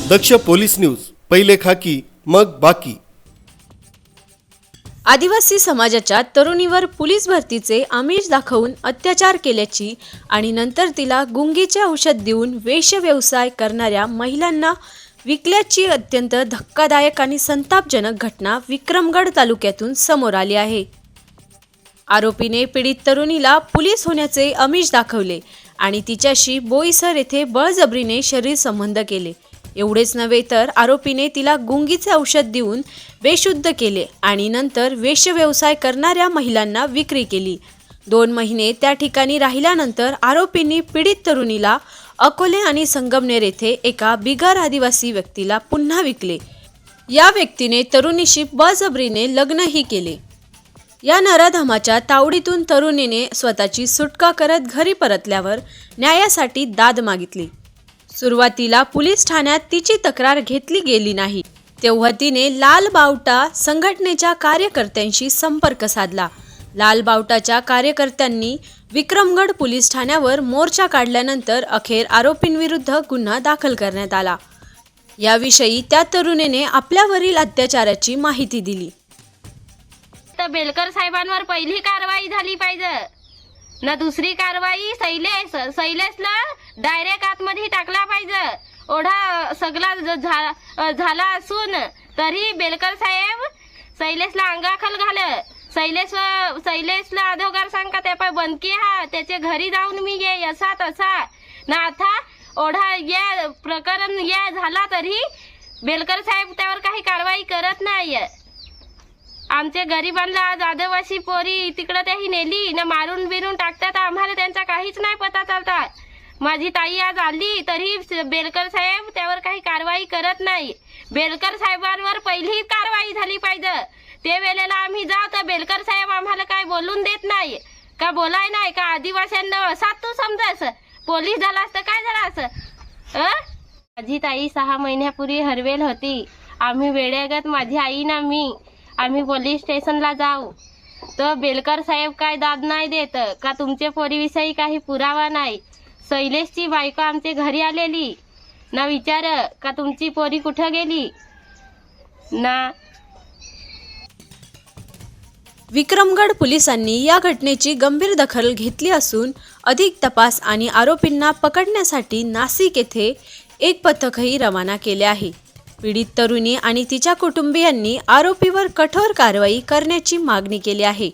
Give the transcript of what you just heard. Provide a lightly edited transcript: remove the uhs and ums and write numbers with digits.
दक्ष police news, पहिले खाकी मग बाकी। आदिवासी समाजाच्या तरुणीवर पोलीस भरतीचे आमिष दाखवून अत्याचार केल्याची आणि नंतर तिला गुंगीचे औषध देऊन वेश्याव्यवसाय करणाऱ्या महिलांना विकल्याची अत्यंत धक्कादायक आणि संतापजनक घटना विक्रमगड तालुक्यातून समोर आली आहे। आरोपीने पीडित तरुणीला पोलीस होण्याचे आमिष दाखवले आणि तिच्याशी बोईसर येथे बळजबरीने शरीर संबंध केले। एवढेच नव्हे तर आरोपीने तिला गुंगीचे औषध देऊन बेशुद्ध केले आणि नंतर वेश्याव्यवसाय करणाऱ्या महिलांना विक्री केली। 2 महिने त्या ठिकाणी राहिल्यानंतर आरोपींनी पीडित तरुणीला अकोले आणि संगमनेर येथे एका बिगर आदिवासी व्यक्तीला पुन्हा विकले। या व्यक्तीने तरुणीशी बळजबरीने लग्नही केले। या नराधमाच्या तावडीतून तरुणीने स्वतःची सुटका करत घरी परतल्यावर न्यायासाठी दाद मागितली। सुरुवातीला पोलीस ठाण्यात तिची तक्रार घेतली गेली नाही, तेव्हा तिने लाल बावटा संघटनेच्या कार्यकर्त्यांशी संपर्क साधला। लाल बावटाच्या कार्यकर्त्यांनी विक्रमगड पोलीस ठाण्यावर मोर्चा काढल्यानंतर अखेर आरोपींविरुद्ध गुन्हा दाखल करण्यात आला। याविषयी त्या तरुणीने आपल्यावरील अत्याचाराची माहिती दिली। तर बेलकर साहेबांवर पहिली कारवाई झाली पाहिजे ना दुसरी कारवाई शैलेशला डायरेक्ट आतमध्ये टाकला पाहिजे। ओढा सगळा झाला असून तरी बेलकर साहेब शैलेशला अंगाखाल घाल। शैलेशला अधोगार सांगा त्या पाय बंदकी हा त्याच्या घरी जाऊन मी ये असा तसा ना आता ओढा या प्रकरण या झाला तरी बेलकर साहेब त्यावर काही कारवाई करत नाही। आमच्या गरिबांना आज आदिवासी पोरी तिकडे त्याही नेली ना मारून बिरून टाकतात, आम्हाला त्यांचा काहीच नाही पता चालता। माझी ताई आज आली तरी बेलकर साहेब त्यावर काही कारवाई करत नाही। बेलकर साहेबांवर पहिली कारवाई झाली पाहिजे। ते वेळेला आम्ही जाऊ तर बेलकर साहेब आम्हाला काय बोलून देत नाही का, बोलाय नाही का आदिवासींना असा तू समजास पोलीस झाला असतं काय झालं असं। माझी ताई 6 महिन्यापूर्वी हरवेल होती। आम्ही वेळेगत माझी आई ना मी आम्ही पोलीस स्टेशनला जाऊ तर बेलकर साहेब काय दाद नाही देत का तुमच्या पोरीविषयी काही पुरावा नाही। शैलेशची बायको आमच्या घरी आलेली ना विचार का तुमची पोरी कुठं गेली ना। विक्रमगड पोलिसांनी या घटनेची गंभीर दखल घेतली असून अधिक तपास आणि आरोपींना पकडण्यासाठी नाशिक येथे एक पथकही रवाना केले आहे। पीडित तरुणी आणि तिच्या कुटुंबियांनी आरोपीवर कठोर कारवाई करण्याची मागणी केली आहे।